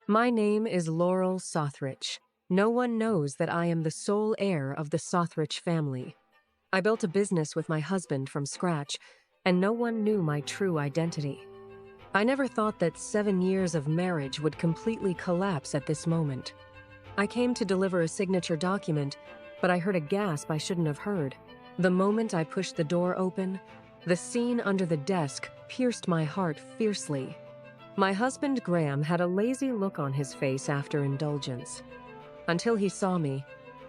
My name is Laurel Sothrich. No one knows that I am the sole heir of the Sothrich family. I built a business with my husband from scratch, and no one knew my true identity. I never thought that 7 years of marriage would completely collapse at this moment. I came to deliver a signature document, but I heard a gasp I shouldn't have heard. The moment I pushed the door open, the scene under the desk pierced my heart fiercely. My husband Graham had a lazy look on his face after indulgence. Until he saw me,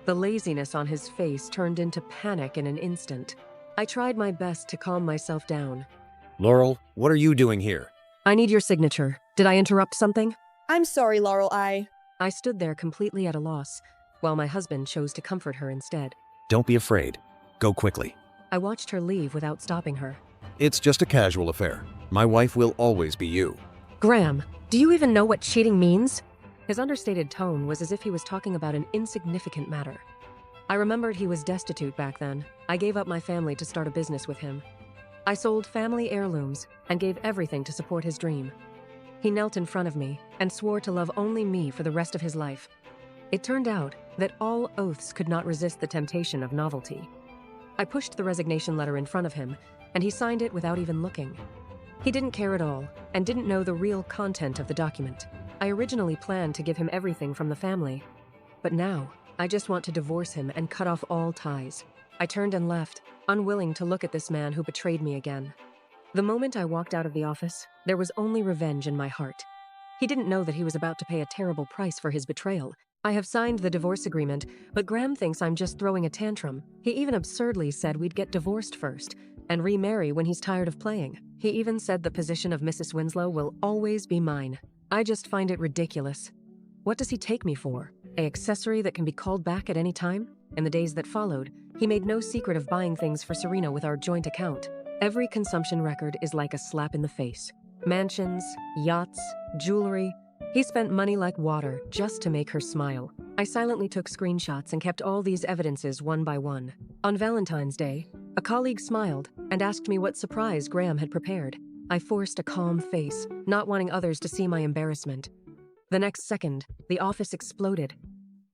the laziness on his face turned into panic in an instant. I tried my best to calm myself down. Laurel, what are you doing here? I need your signature. Did I interrupt something? I'm sorry, Laurel, I stood there completely at a loss, while my husband chose to comfort her instead. Don't be afraid. Go quickly. I watched her leave without stopping her. It's just a casual affair. My wife will always be you. Graham, do you even know what cheating means? His understated tone was as if he was talking about an insignificant matter. I remembered he was destitute back then. I gave up my family to start a business with him. I sold family heirlooms and gave everything to support his dream. He knelt in front of me and swore to love only me for the rest of his life. It turned out that all oaths could not resist the temptation of novelty. I pushed the resignation letter in front of him, and he signed it without even looking. He didn't care at all and didn't know the real content of the document. I originally planned to give him everything from the family, but now I just want to divorce him and cut off all ties. I turned and left, unwilling to look at this man who betrayed me again. The moment I walked out of the office, there was only revenge in my heart. He didn't know that he was about to pay a terrible price for his betrayal. I have signed the divorce agreement, but Graham thinks I'm just throwing a tantrum. He even absurdly said we'd get divorced first and remarry when he's tired of playing. He even said the position of Mrs. Winslow will always be mine. I just find it ridiculous. What does he take me for? An accessory that can be called back at any time? In the days that followed, he made no secret of buying things for Serena with our joint account. Every consumption record is like a slap in the face. Mansions, yachts, jewelry. He spent money like water just to make her smile. I silently took screenshots and kept all these evidences one by one. On Valentine's Day, a colleague smiled and asked me what surprise Graham had prepared. I forced a calm face, not wanting others to see my embarrassment. The next second, the office exploded,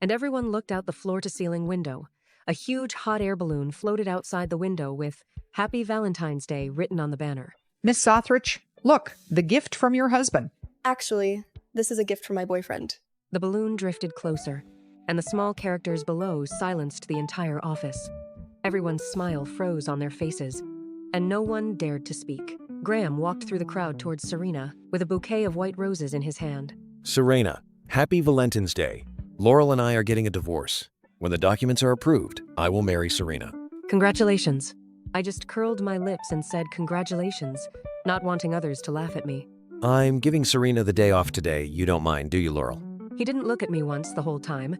and everyone looked out the floor-to-ceiling window. A huge hot air balloon floated outside the window with Happy Valentine's Day written on the banner. Miss Sothrich, look, the gift from your husband. Actually, this is a gift from my boyfriend. The balloon drifted closer, and the small characters below silenced the entire office. Everyone's smile froze on their faces, and no one dared to speak. Graham walked through the crowd towards Serena with a bouquet of white roses in his hand. Serena, happy Valentine's Day. Laurel and I are getting a divorce. When the documents are approved, I will marry Serena. Congratulations. I just curled my lips and said congratulations, not wanting others to laugh at me. I'm giving Serena the day off today. You don't mind, do you, Laurel? He didn't look at me once the whole time.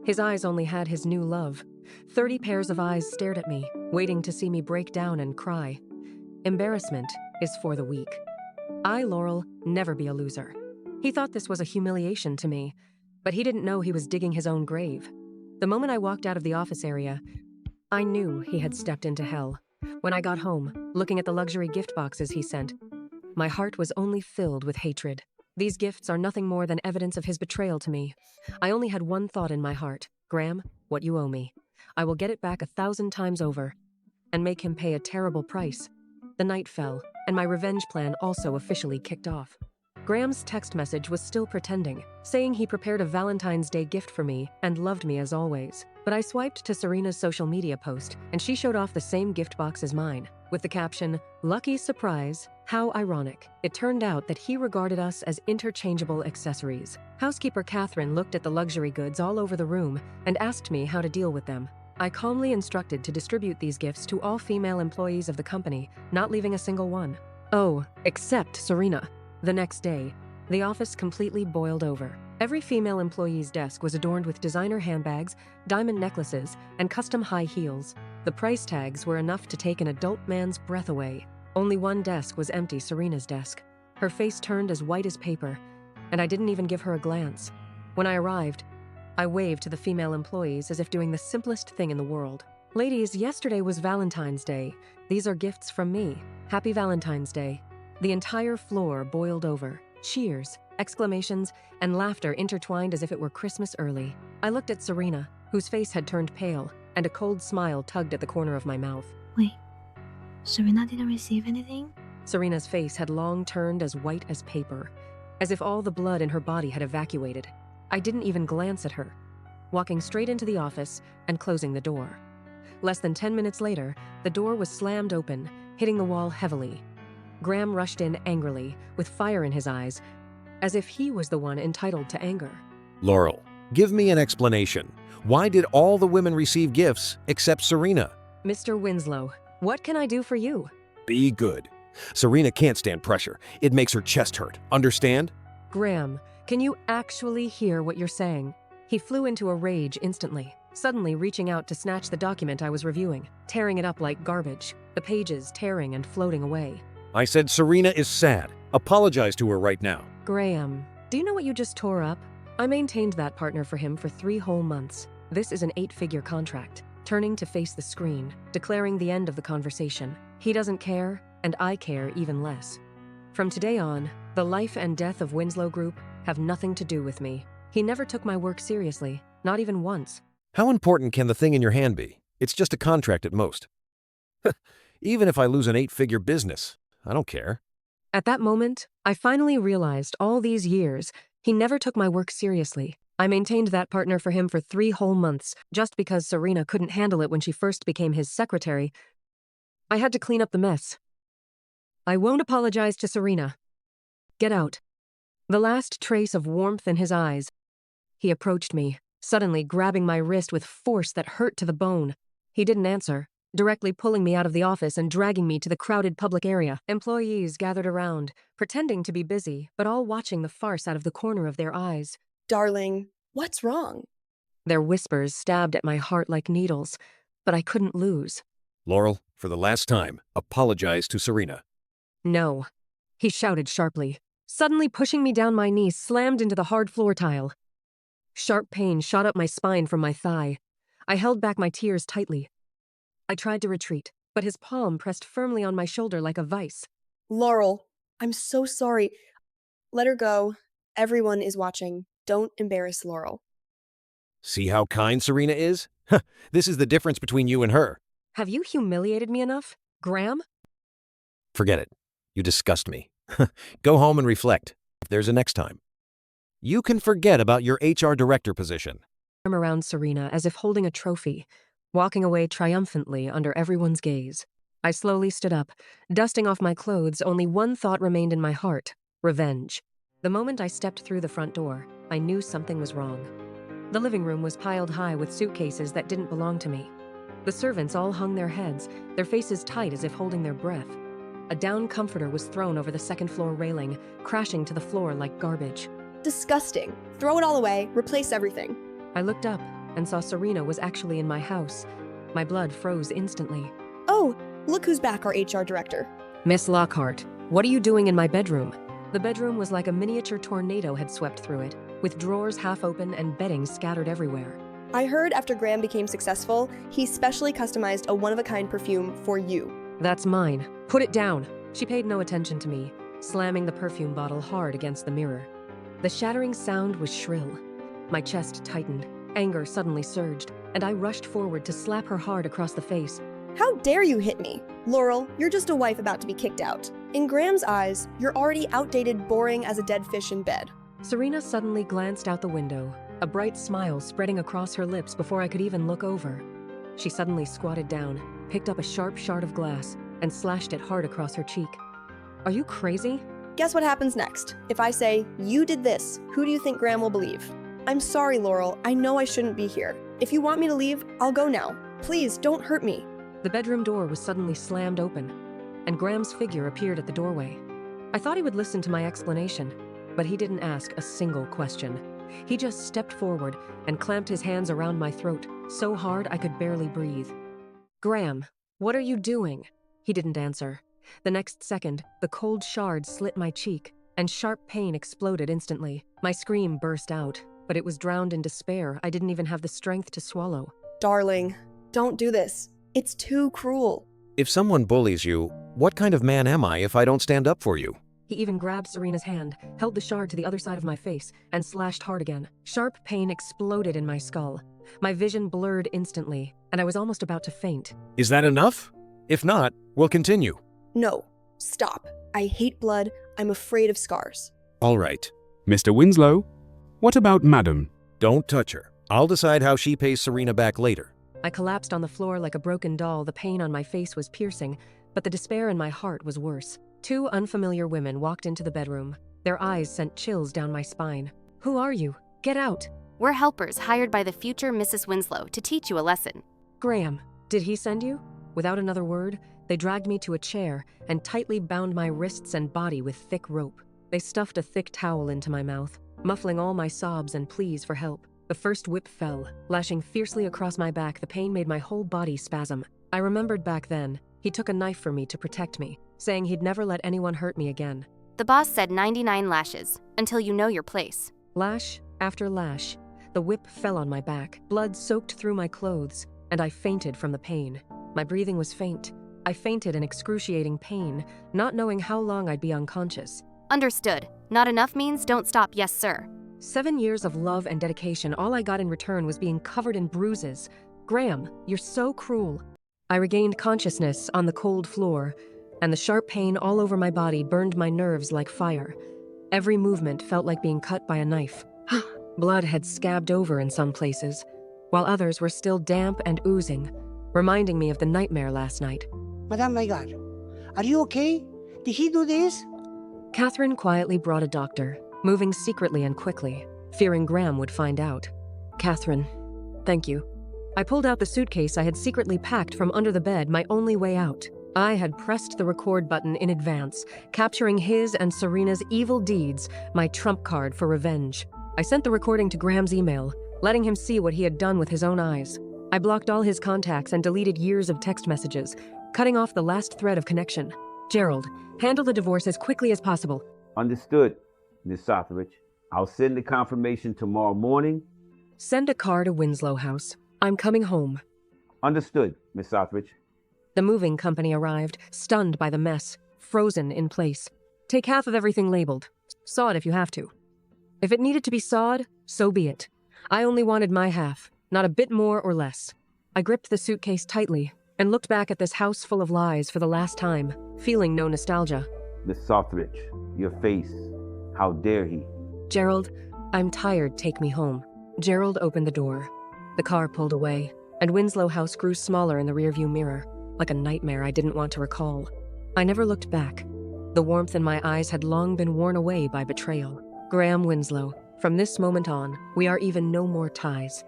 His eyes only had his new love. 30 pairs of eyes stared at me, waiting to see me break down and cry. Embarrassment is for the weak. I, Laurel, never be a loser. He thought this was a humiliation to me, but he didn't know he was digging his own grave. The moment I walked out of the office area, I knew he had stepped into hell. When I got home, looking at the luxury gift boxes he sent, my heart was only filled with hatred. These gifts are nothing more than evidence of his betrayal to me. I only had one thought in my heart. Graham, what you owe me. I will get it back 1,000 times over and make him pay a terrible price. The night fell, and my revenge plan also officially kicked off. Graham's text message was still pretending, saying he prepared a Valentine's Day gift for me and loved me as always. But I swiped to Serena's social media post, and she showed off the same gift box as mine, with the caption, "Lucky surprise, how ironic." It turned out that he regarded us as interchangeable accessories. Housekeeper Catherine looked at the luxury goods all over the room and asked me how to deal with them. I calmly instructed to distribute these gifts to all female employees of the company, not leaving a single one. Oh, except Serena. The next day, the office completely boiled over. Every female employee's desk was adorned with designer handbags, diamond necklaces, and custom high heels. The price tags were enough to take an adult man's breath away. Only one desk was empty, Serena's desk. Her face turned as white as paper, and I didn't even give her a glance. When I arrived, I waved to the female employees as if doing the simplest thing in the world. "Ladies, yesterday was Valentine's Day. These are gifts from me. Happy Valentine's Day." The entire floor boiled over. Cheers. exclamations, and laughter intertwined as if it were Christmas early. I looked at Serena, whose face had turned pale, and a cold smile tugged at the corner of my mouth. Wait, Serena didn't receive anything? Serena's face had long turned as white as paper, as if all the blood in her body had evacuated. I didn't even glance at her, walking straight into the office and closing the door. Less than 10 minutes later, the door was slammed open, hitting the wall heavily. Graham rushed in angrily, with fire in his eyes, as if he was the one entitled to anger. Laurel, give me an explanation. Why did all the women receive gifts except Serena? Mr. Winslow, what can I do for you? Be good. Serena can't stand pressure. It makes her chest hurt. Understand? Graham, can you actually hear what you're saying? He flew into a rage instantly, suddenly reaching out to snatch the document I was reviewing, tearing it up like garbage, the pages tearing and floating away. I said Serena is sad. Apologize to her right now. Graham, do you know what you just tore up? I maintained that partner for him for 3 whole months. This is an 8-figure contract. Turning to face the screen, declaring the end of the conversation. He doesn't care, and I care even less. From today on, the life and death of Winslow Group have nothing to do with me. He never took my work seriously, not even once. How important can the thing in your hand be? It's just a contract at most. Even if I lose an 8-figure business, I don't care. At that moment, I finally realized all these years, he never took my work seriously. I maintained that partner for him for 3 whole months, just because Serena couldn't handle it when she first became his secretary. I had to clean up the mess. I won't apologize to Serena. Get out. The last trace of warmth in his eyes. He approached me, suddenly grabbing my wrist with force that hurt to the bone. He didn't answer, directly pulling me out of the office and dragging me to the crowded public area. Employees gathered around, pretending to be busy, but all watching the farce out of the corner of their eyes. Darling, what's wrong? Their whispers stabbed at my heart like needles, but I couldn't lose. Laurel, for the last time, apologize to Serena. No, he shouted sharply, suddenly pushing me down my knee, slammed into the hard floor tile. Sharp pain shot up my spine from my thigh. I held back my tears tightly. I tried to retreat, but his palm pressed firmly on my shoulder like a vice. Laurel, I'm so sorry. Let her go. Everyone is watching. Don't embarrass Laurel. See how kind Serena is? This is the difference between you and her. Have you humiliated me enough, Graham? Forget it. You disgust me. Go home and reflect. If there's a next time. You can forget about your HR director position. I'm around Serena as if holding a trophy, walking away triumphantly under everyone's gaze. I slowly stood up, dusting off my clothes. Only one thought remained in my heart: revenge. The moment I stepped through the front door, I knew something was wrong. The living room was piled high with suitcases that didn't belong to me. The servants all hung their heads, their faces tight as if holding their breath. A down comforter was thrown over the second-floor railing, crashing to the floor like garbage. Disgusting. Throw it all away. Replace everything. I looked up and saw Serena was actually in my house. My blood froze instantly. Oh, look who's back, our HR director. Miss Lockhart, what are you doing in my bedroom? The bedroom was like a miniature tornado had swept through it, with drawers half open and bedding scattered everywhere. I heard after Graham became successful, he specially customized a one-of-a-kind perfume for you. That's mine. Put it down. She paid no attention to me, slamming the perfume bottle hard against the mirror. The shattering sound was shrill. My chest tightened. Anger suddenly surged, and I rushed forward to slap her hard across the face. How dare you hit me? Laurel, you're just a wife about to be kicked out. In Graham's eyes, you're already outdated, boring as a dead fish in bed. Serena suddenly glanced out the window, a bright smile spreading across her lips before I could even look over. She suddenly squatted down, picked up a sharp shard of glass, and slashed it hard across her cheek. Are you crazy? Guess what happens next? If I say, you did this, who do you think Graham will believe? I'm sorry, Laurel. I know I shouldn't be here. If you want me to leave, I'll go now. Please, don't hurt me. The bedroom door was suddenly slammed open, and Graham's figure appeared at the doorway. I thought he would listen to my explanation, but he didn't ask a single question. He just stepped forward and clamped his hands around my throat, so hard I could barely breathe. Graham, what are you doing? He didn't answer. The next second, the cold shard slit my cheek, and sharp pain exploded instantly. My scream burst out, but it was drowned in despair I didn't even have the strength to swallow. Darling, don't do this. It's too cruel. If someone bullies you, what kind of man am I if I don't stand up for you? He even grabbed Serena's hand, held the shard to the other side of my face, and slashed hard again. Sharp pain exploded in my skull. My vision blurred instantly, and I was almost about to faint. Is that enough? If not, we'll continue. No, stop. I hate blood. I'm afraid of scars. All right. Mr. Winslow, what about Madam? Don't touch her. I'll decide how she pays Serena back later. I collapsed on the floor like a broken doll. The pain on my face was piercing, but the despair in my heart was worse. Two unfamiliar women walked into the bedroom. Their eyes sent chills down my spine. Who are you? Get out! We're helpers hired by the future Mrs. Winslow to teach you a lesson. Graham, did he send you? Without another word, they dragged me to a chair and tightly bound my wrists and body with thick rope. They stuffed a thick towel into my mouth, muffling all my sobs and pleas for help. The first whip fell, lashing fiercely across my back. The pain made my whole body spasm. I remembered back then, he took a knife for me to protect me, saying he'd never let anyone hurt me again. The boss said 99 lashes, until you know your place. Lash after lash, the whip fell on my back. Blood soaked through my clothes, and I fainted from the pain. My breathing was faint. I fainted in excruciating pain, not knowing how long I'd be unconscious. Understood. Not enough means don't stop, yes sir. 7 years of love and dedication, all I got in return was being covered in bruises. Graham, you're so cruel. I regained consciousness on the cold floor, and the sharp pain all over my body burned my nerves like fire. Every movement felt like being cut by a knife. Blood had scabbed over in some places, while others were still damp and oozing, reminding me of the nightmare last night. Madam, my God, are you okay? Did he do this? Catherine quietly brought a doctor, moving secretly and quickly, fearing Graham would find out. Catherine, thank you. I pulled out the suitcase I had secretly packed from under the bed, my only way out. I had pressed the record button in advance, capturing his and Serena's evil deeds, my trump card for revenge. I sent the recording to Graham's email, letting him see what he had done with his own eyes. I blocked all his contacts and deleted years of text messages, cutting off the last thread of connection. Gerald, handle the divorce as quickly as possible. Understood, Miss Sotheridge. I'll send the confirmation tomorrow morning. Send a car to Winslow House. I'm coming home. Understood, Miss Sotheridge. The moving company arrived, stunned by the mess, frozen in place. Take half of everything labeled. Saw it if you have to. If it needed to be sawed, so be it. I only wanted my half, not a bit more or less. I gripped the suitcase tightly and looked back at this house full of lies for the last time, feeling no nostalgia. Miss Sotheridge, your face. How dare he? Gerald, I'm tired, take me home. Gerald opened the door. The car pulled away, and Winslow House grew smaller in the rearview mirror, like a nightmare I didn't want to recall. I never looked back. The warmth in my eyes had long been worn away by betrayal. Graham Winslow, from this moment on, we are even no more ties.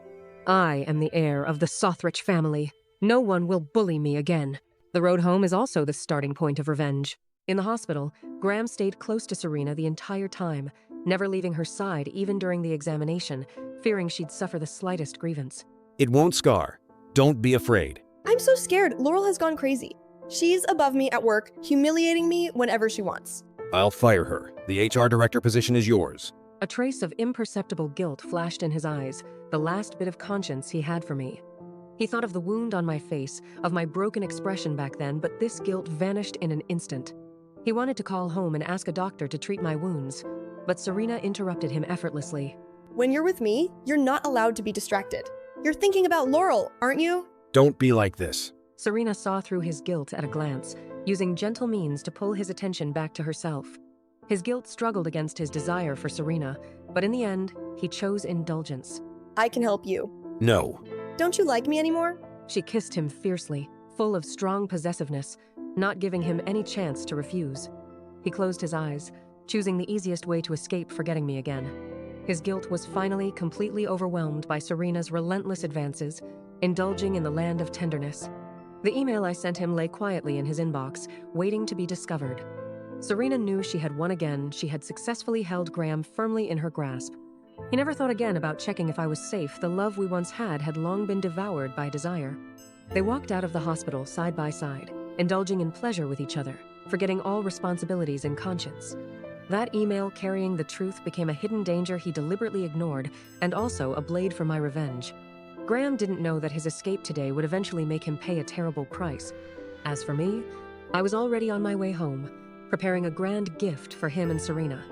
I am the heir of the Sotheridge family. No one will bully me again. The road home is also the starting point of revenge. In the hospital, Graham stayed close to Serena the entire time, never leaving her side even during the examination, fearing she'd suffer the slightest grievance. It won't scar. Don't be afraid. I'm so scared. Laurel has gone crazy. She's above me at work, humiliating me whenever she wants. I'll fire her. The HR director position is yours. A trace of imperceptible guilt flashed in his eyes, the last bit of conscience he had for me. He thought of the wound on my face, of my broken expression back then, but this guilt vanished in an instant. He wanted to call home and ask a doctor to treat my wounds, but Serena interrupted him effortlessly. When you're with me, you're not allowed to be distracted. You're thinking about Laurel, aren't you? Don't be like this. Serena saw through his guilt at a glance, using gentle means to pull his attention back to herself. His guilt struggled against his desire for Serena, but in the end, he chose indulgence. I can help you. No. Don't you like me anymore? She kissed him fiercely, full of strong possessiveness, not giving him any chance to refuse. He closed his eyes, choosing the easiest way to escape forgetting me again. His guilt was finally completely overwhelmed by Serena's relentless advances, indulging in the land of tenderness. The email I sent him lay quietly in his inbox, waiting to be discovered. Serena knew she had won again. She had successfully held Graham firmly in her grasp. He never thought again about checking if I was safe. The love we once had long been devoured by desire. They walked out of the hospital side by side, indulging in pleasure with each other, forgetting all responsibilities and conscience. That email carrying the truth became a hidden danger he deliberately ignored, and also a blade for my revenge. Graham didn't know that his escape today would eventually make him pay a terrible price. As for me, I was already on my way home, preparing a grand gift for him and Serena.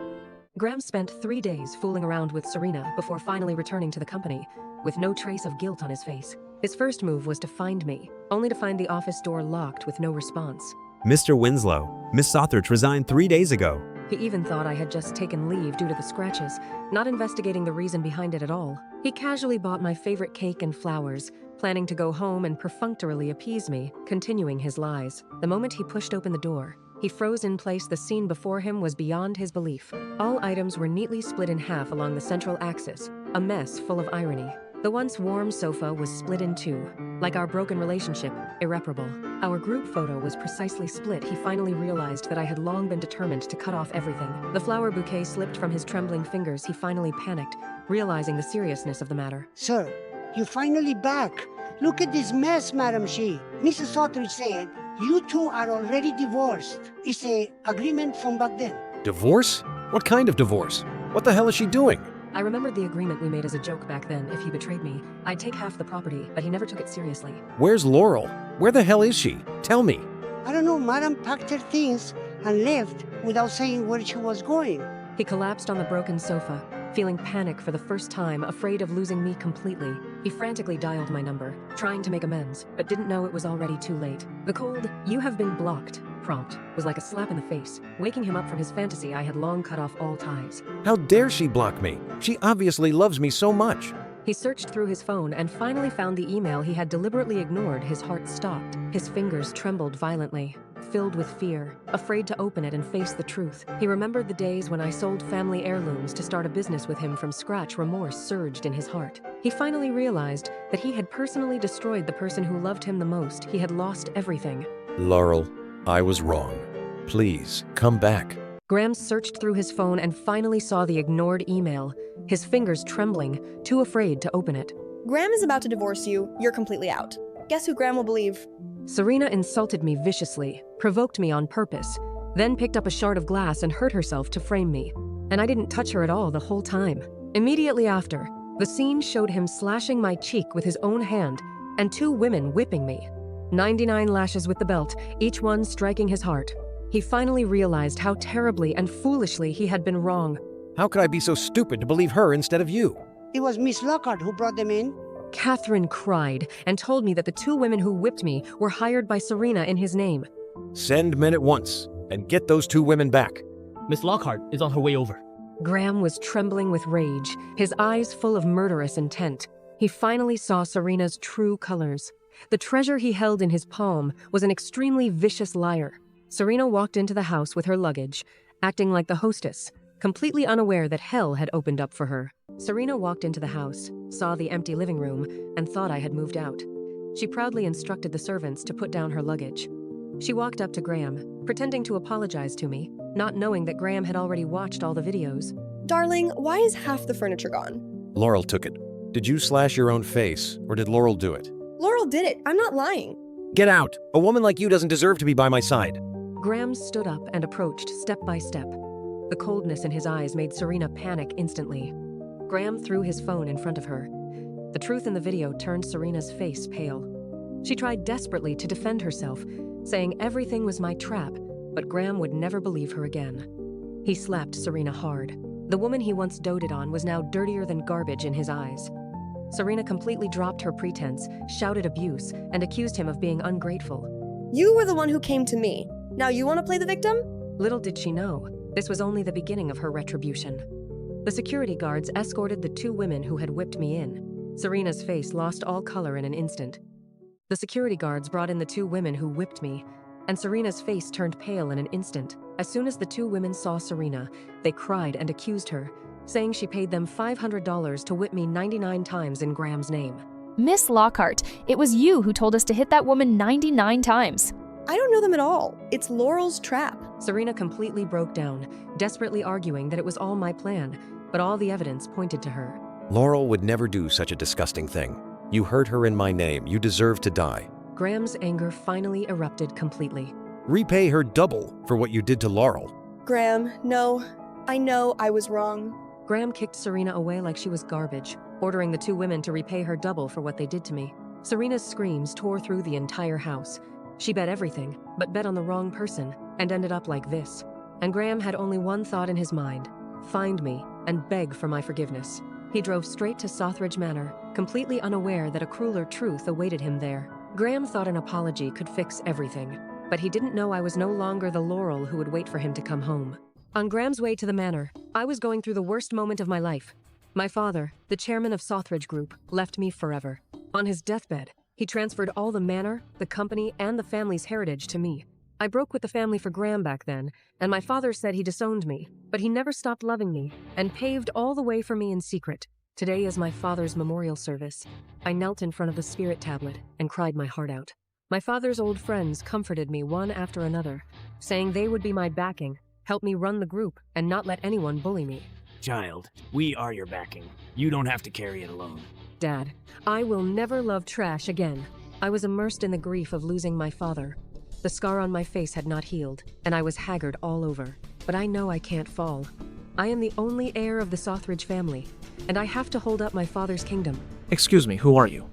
Graham spent 3 days fooling around with Serena before finally returning to the company, with no trace of guilt on his face. His first move was to find me, only to find the office door locked with no response. Mr. Winslow, Miss Sothridge resigned 3 days ago. He even thought I had just taken leave due to the scratches, not investigating the reason behind it at all. He casually bought my favorite cake and flowers, planning to go home and perfunctorily appease me, continuing his lies. The moment he pushed open the door, he froze in place. The scene before him was beyond his belief. All items were neatly split in half along the central axis, a mess full of irony. The once warm sofa was split in two, like our broken relationship, irreparable. Our group photo was precisely split. He finally realized that I had long been determined to cut off everything. The flower bouquet slipped from his trembling fingers. He finally panicked, realizing the seriousness of the matter. Sir, you're finally back. Look at this mess, Madam She. Mrs. Sothridge said, you two are already divorced. It's an agreement from back then. Divorce? What kind of divorce? What the hell is she doing? I remembered the agreement we made as a joke back then. If he betrayed me, I'd take half the property, but he never took it seriously. Where's Laurel? Where the hell is she? Tell me. I don't know, Madam packed her things and left without saying where she was going. He collapsed on the broken sofa, feeling panic for the first time, afraid of losing me completely. He frantically dialed my number, trying to make amends, but didn't know it was already too late. The cold, "You have been blocked" prompt was like a slap in the face, waking him up from his fantasy I had long cut off all ties. How dare she block me? She obviously loves me so much. He searched through his phone and finally found the email he had deliberately ignored. His heart stopped. His fingers trembled violently, filled with fear, afraid to open it and face the truth. He remembered the days when I sold family heirlooms to start a business with him from scratch. Remorse surged in his heart. He finally realized that he had personally destroyed the person who loved him the most. He had lost everything. Laurel, I was wrong. Please, come back. Graham searched through his phone and finally saw the ignored email, his fingers trembling, too afraid to open it. Graham is about to divorce you. You're completely out. Guess who Graham will believe? Serena insulted me viciously, provoked me on purpose, then picked up a shard of glass and hurt herself to frame me. And I didn't touch her at all the whole time. Immediately after, the scene showed him slashing my cheek with his own hand and 2 women whipping me. 99 lashes with the belt, each one striking his heart. He finally realized how terribly and foolishly he had been wrong. How could I be so stupid to believe her instead of you? It was Miss Lockhart who brought them in. Catherine cried and told me that the 2 women who whipped me were hired by Serena in his name. Send men at once and get those 2 women back. Miss Lockhart is on her way over. Graham was trembling with rage, his eyes full of murderous intent. He finally saw Serena's true colors. The treasure he held in his palm was an extremely vicious liar. Serena walked into the house with her luggage, acting like the hostess, completely unaware that hell had opened up for her. Serena walked into the house, saw the empty living room, and thought I had moved out. She proudly instructed the servants to put down her luggage. She walked up to Graham, pretending to apologize to me, not knowing that Graham had already watched all the videos. Darling, why is half the furniture gone? Laurel took it. Did you slash your own face, or did Laurel do it? Laurel did it. I'm not lying. Get out! A woman like you doesn't deserve to be by my side. Graham stood up and approached step by step. The coldness in his eyes made Serena panic instantly. Graham threw his phone in front of her. The truth in the video turned Serena's face pale. She tried desperately to defend herself, saying everything was my trap, but Graham would never believe her again. He slapped Serena hard. The woman he once doted on was now dirtier than garbage in his eyes. Serena completely dropped her pretense, shouted abuse, and accused him of being ungrateful. You were the one who came to me. Now you want to play the victim? Little did she know, this was only the beginning of her retribution. The security guards escorted the 2 women who had whipped me in. Serena's face lost all color in an instant. The security guards brought in the 2 women who whipped me, and Serena's face turned pale in an instant. As soon as the 2 women saw Serena, they cried and accused her, saying she paid them $500 to whip me 99 times in Graham's name. Miss Lockhart, it was you who told us to hit that woman 99 times. I don't know them at all. It's Laurel's trap. Serena completely broke down, desperately arguing that it was all my plan, but all the evidence pointed to her. Laurel would never do such a disgusting thing. You hurt her in my name. You deserve to die. Graham's anger finally erupted completely. Repay her double for what you did to Laurel. Graham, no. I know I was wrong. Graham kicked Serena away like she was garbage, ordering the 2 women to repay her double for what they did to me. Serena's screams tore through the entire house. She bet everything, but bet on the wrong person, and ended up like this. and Graham had only one thought in his mind: find me and beg for my forgiveness. He drove straight to Sothridge Manor, completely unaware that a crueler truth awaited him there. Graham thought an apology could fix everything, but he didn't know I was no longer the Laurel who would wait for him to come home. On Graham's way to the manor, I was going through the worst moment of my life. My father, the chairman of Sothridge Group, left me forever. On his deathbed, he transferred all the manor, the company, and the family's heritage to me. I broke with the family for Graham back then, and my father said he disowned me, but he never stopped loving me and paved all the way for me in secret. Today is my father's memorial service. I knelt in front of the spirit tablet and cried my heart out. My father's old friends comforted me one after another, saying they would be my backing, help me run the group, and not let anyone bully me. Child, we are your backing. You don't have to carry it alone. Dad, I will never love trash again. I was immersed in the grief of losing my father. The scar on my face had not healed, and I was haggard all over. But I know I can't fall. I am the only heir of the Sothridge family, and I have to hold up my father's kingdom. Excuse me, who are you?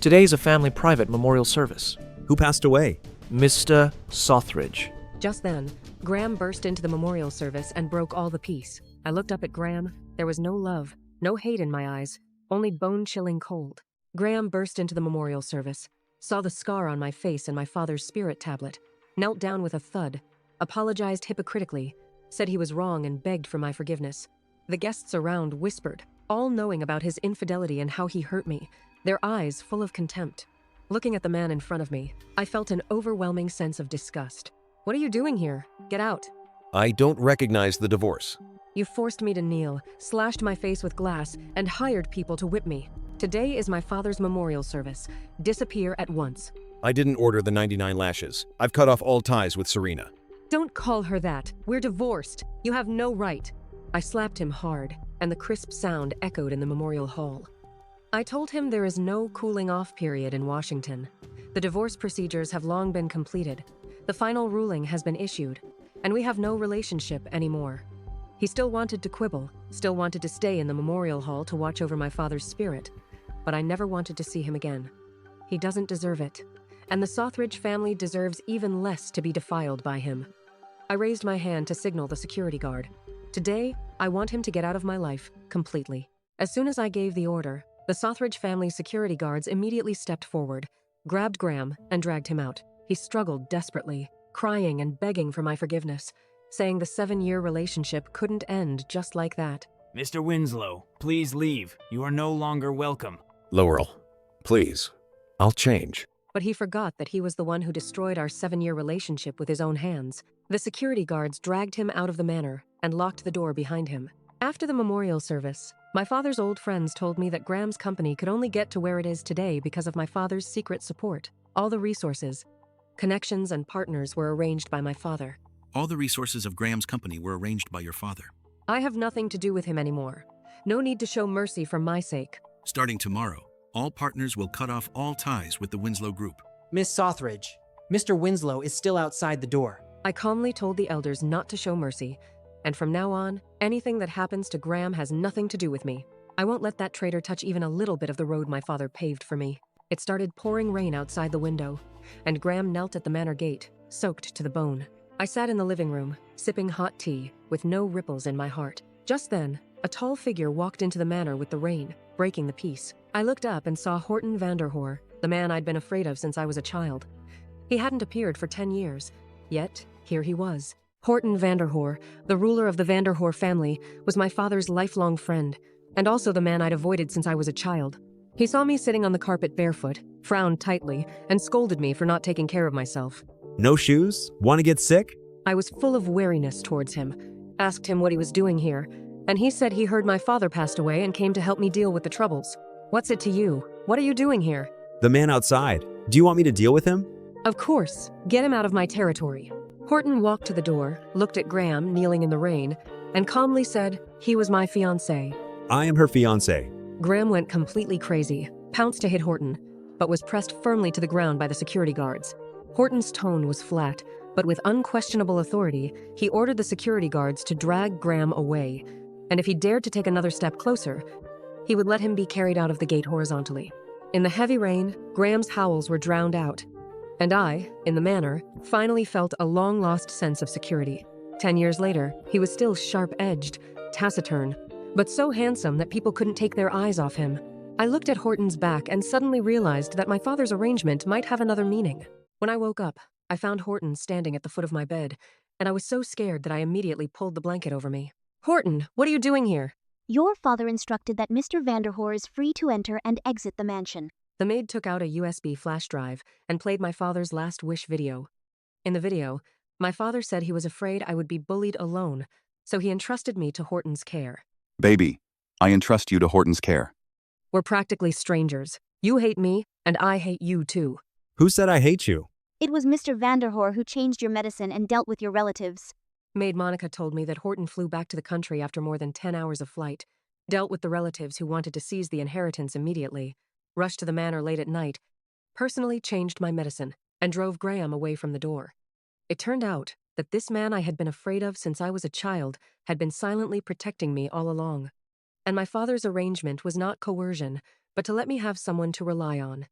Today's a family private memorial service. Who passed away? Mr. Sothridge. Just then, Graham burst into the memorial service and broke all the peace. I looked up at Graham. There was no love, no hate in my eyes, only bone-chilling cold. Graham burst into the memorial service, saw the scar on my face and my father's spirit tablet, knelt down with a thud, apologized hypocritically, said he was wrong and begged for my forgiveness. The guests around whispered, all knowing about his infidelity and how he hurt me, their eyes full of contempt. Looking at the man in front of me, I felt an overwhelming sense of disgust. What are you doing here? Get out. I don't recognize the divorce. You forced me to kneel, slashed my face with glass, and hired people to whip me. Today is my father's memorial service. Disappear at once. I didn't order the 99 lashes. I've cut off all ties with Serena. Don't call her that. We're divorced. You have no right. I slapped him hard, and the crisp sound echoed in the memorial hall. I told him there is no cooling off period in Washington. The divorce procedures have long been completed. The final ruling has been issued, and we have no relationship anymore. He still wanted to quibble, still wanted to stay in the memorial hall to watch over my father's spirit, but I never wanted to see him again. He doesn't deserve it, and the Sothridge family deserves even less to be defiled by him. I raised my hand to signal the security guard. Today, I want him to get out of my life completely. As soon as I gave the order, the Sothridge family security guards immediately stepped forward, grabbed Graham, and dragged him out. He struggled desperately, crying and begging for my forgiveness, saying the 7-year relationship couldn't end just like that. Mr. Winslow, please leave. You are no longer welcome. Laurel, please. I'll change. But he forgot that he was the one who destroyed our 7-year relationship with his own hands. The security guards dragged him out of the manor and locked the door behind him. After the memorial service, my father's old friends told me that Graham's company could only get to where it is today because of my father's secret support. All the resources, connections, and partners were arranged by my father. All the resources of Graham's company were arranged by your father. I have nothing to do with him anymore. No need to show mercy for my sake. Starting tomorrow, all partners will cut off all ties with the Winslow Group. Miss Sothridge, Mr. Winslow is still outside the door. I calmly told the elders not to show mercy, and from now on, anything that happens to Graham has nothing to do with me. I won't let that traitor touch even a little bit of the road my father paved for me. It started pouring rain outside the window, and Graham knelt at the manor gate, soaked to the bone. I sat in the living room, sipping hot tea, with no ripples in my heart. Just then, a tall figure walked into the manor with the rain, breaking the peace. I looked up and saw Horton Vanderhoor, the man I'd been afraid of since I was a child. He hadn't appeared for 10 years, yet here he was. Horton Vanderhoor, the ruler of the Vanderhoor family, was my father's lifelong friend, and also the man I'd avoided since I was a child. He saw me sitting on the carpet barefoot, frowned tightly, and scolded me for not taking care of myself. No shoes? Want to get sick? I was full of wariness towards him, asked him what he was doing here, and he said he heard my father passed away and came to help me deal with the troubles. What's it to you? What are you doing here? The man outside. Do you want me to deal with him? Of course. Get him out of my territory. Horton walked to the door, looked at Graham kneeling in the rain, and calmly said he was my fiancé. I am her fiancé. Graham went completely crazy, pounced to hit Horton, but was pressed firmly to the ground by the security guards. Horton's tone was flat, but with unquestionable authority, he ordered the security guards to drag Graham away, and if he dared to take another step closer, he would let him be carried out of the gate horizontally. In the heavy rain, Graham's howls were drowned out, and I, in the manor, finally felt a long-lost sense of security. 10 years later, he was still sharp-edged, taciturn, but so handsome that people couldn't take their eyes off him. I looked at Horton's back and suddenly realized that my father's arrangement might have another meaning. When I woke up, I found Horton standing at the foot of my bed, and I was so scared that I immediately pulled the blanket over me. "Horton, what are you doing here?" "Your father instructed that Mr. Vanderhoor is free to enter and exit the mansion." The maid took out a USB flash drive and played my father's last wish video. In the video, my father said he was afraid I would be bullied alone, so he entrusted me to Horton's care. "Baby, I entrust you to Horton's care." "We're practically strangers. You hate me, and I hate you too." Who said I hate you? "It was Mr. Vanderhoor who changed your medicine and dealt with your relatives." Maid Monica told me that Horton flew back to the country after more than 10 hours of flight, dealt with the relatives who wanted to seize the inheritance immediately, rushed to the manor late at night, personally changed my medicine, and drove Graham away from the door. It turned out that this man I had been afraid of since I was a child had been silently protecting me all along. And my father's arrangement was not coercion, but to let me have someone to rely on.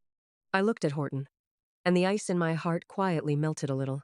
I looked at Horton, and the ice in my heart quietly melted a little.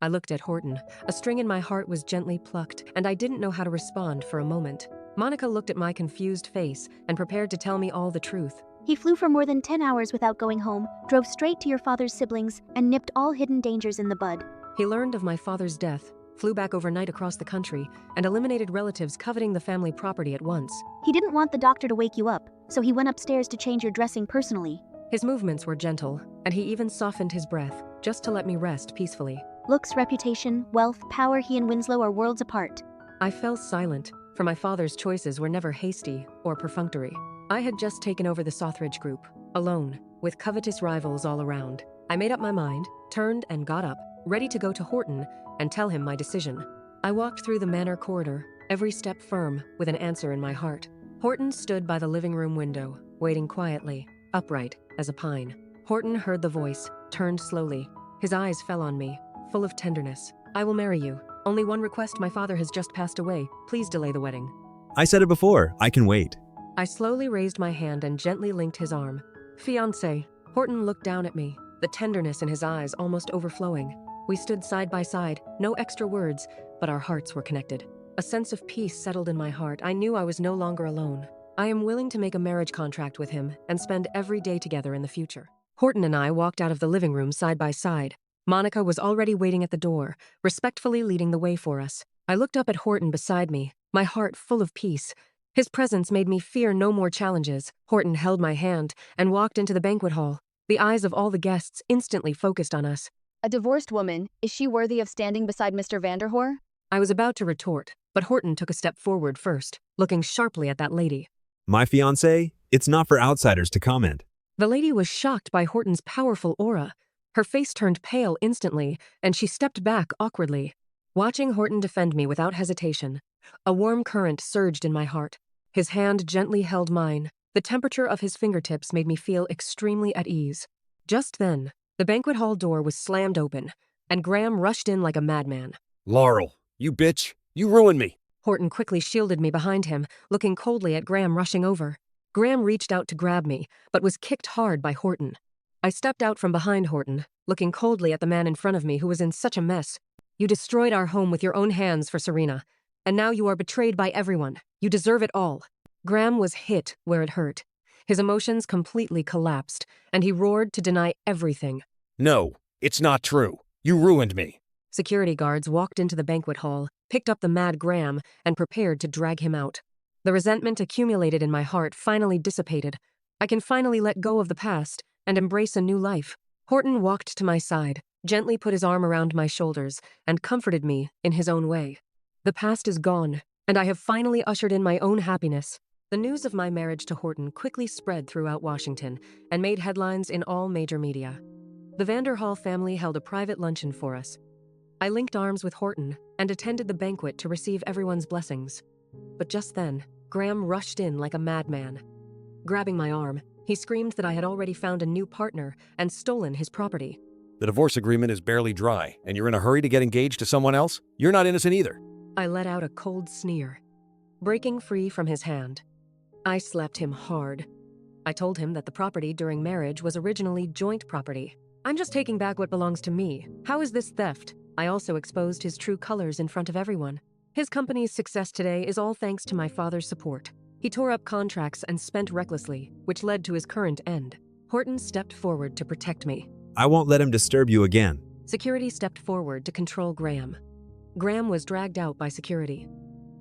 I looked at Horton. A string in my heart was gently plucked, and I didn't know how to respond for a moment. Monica looked at my confused face and prepared to tell me all the truth. "He flew for more than 10 hours without going home, drove straight to your father's siblings, and nipped all hidden dangers in the bud." He learned of my father's death, flew back overnight across the country, and eliminated relatives coveting the family property at once. "He didn't want the doctor to wake you up, so he went upstairs to change your dressing personally." His movements were gentle, and he even softened his breath, just to let me rest peacefully. "Looks, reputation, wealth, power, he and Winslow are worlds apart." I fell silent, for my father's choices were never hasty or perfunctory. I had just taken over the Sothridge group, alone, with covetous rivals all around. I made up my mind, turned and got up, ready to go to Horton and tell him my decision. I walked through the manor corridor, every step firm, with an answer in my heart. Horton stood by the living room window, waiting quietly, upright as a pine. Horton heard the voice, turned slowly. His eyes fell on me, full of tenderness. "I will marry you. Only one request: my father has just passed away. Please delay the wedding." I said it before, I can wait. I slowly raised my hand and gently linked his arm. "Fiancé." Horton looked down at me, the tenderness in his eyes almost overflowing. We stood side by side, no extra words, but our hearts were connected. A sense of peace settled in my heart. I knew I was no longer alone. I am willing to make a marriage contract with him and spend every day together in the future. Horton and I walked out of the living room side by side. Monica was already waiting at the door, respectfully leading the way for us. I looked up at Horton beside me, my heart full of peace. His presence made me fear no more challenges. Horton held my hand and walked into the banquet hall. The eyes of all the guests instantly focused on us. "A divorced woman, is she worthy of standing beside Mr. Vanderhoor?" I was about to retort, but Horton took a step forward first, looking sharply at that lady. My fiancé, it's not for outsiders to comment. The lady was shocked by Horton's powerful aura. Her face turned pale instantly, and she stepped back awkwardly. Watching Horton defend me without hesitation, a warm current surged in my heart. His hand gently held mine. The temperature of his fingertips made me feel extremely at ease. Just then, the banquet hall door was slammed open, and Graham rushed in like a madman. "Laurel, you bitch! You ruined me!" Horton quickly shielded me behind him, looking coldly at Graham rushing over. Graham reached out to grab me, but was kicked hard by Horton. I stepped out from behind Horton, looking coldly at the man in front of me who was in such a mess. "You destroyed our home with your own hands for Serena, and now you are betrayed by everyone. You deserve it all." Graham was hit where it hurt. His emotions completely collapsed, and he roared to deny everything. "No, it's not true. You ruined me." Security guards walked into the banquet hall, picked up the mad Graham, and prepared to drag him out. The resentment accumulated in my heart finally dissipated. I can finally let go of the past and embrace a new life. Horton walked to my side, gently put his arm around my shoulders, and comforted me in his own way. The past is gone, and I have finally ushered in my own happiness. The news of my marriage to Horton quickly spread throughout Washington and made headlines in all major media. The Vanderhall family held a private luncheon for us. I linked arms with Horton and attended the banquet to receive everyone's blessings. But just then, Graham rushed in like a madman. Grabbing my arm, he screamed that I had already found a new partner and stolen his property. The divorce agreement is barely dry, and you're in a hurry to get engaged to someone else? You're not innocent either. I let out a cold sneer. Breaking free from his hand, I slapped him hard. I told him that the property during marriage was originally joint property. "I'm just taking back what belongs to me. How is this theft?" I also exposed his true colors in front of everyone. His company's success today is all thanks to my father's support. He tore up contracts and spent recklessly, which led to his current end. Horton stepped forward to protect me. I won't let him disturb you again. Security stepped forward to control Graham. Graham was dragged out by security.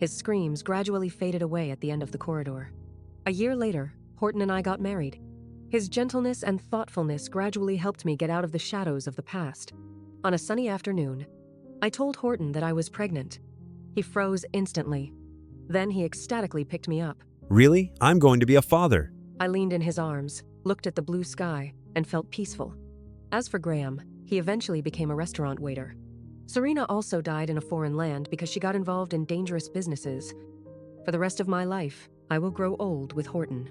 His screams gradually faded away at the end of the corridor. A year later, Horton and I got married. His gentleness and thoughtfulness gradually helped me get out of the shadows of the past. On a sunny afternoon, I told Horton that I was pregnant. He froze instantly. Then he ecstatically picked me up. Really? I'm going to be a father. I leaned in his arms, looked at the blue sky, and felt peaceful. As for Graham, he eventually became a restaurant waiter. Serena also died in a foreign land because she got involved in dangerous businesses. For the rest of my life, I will grow old with Horton.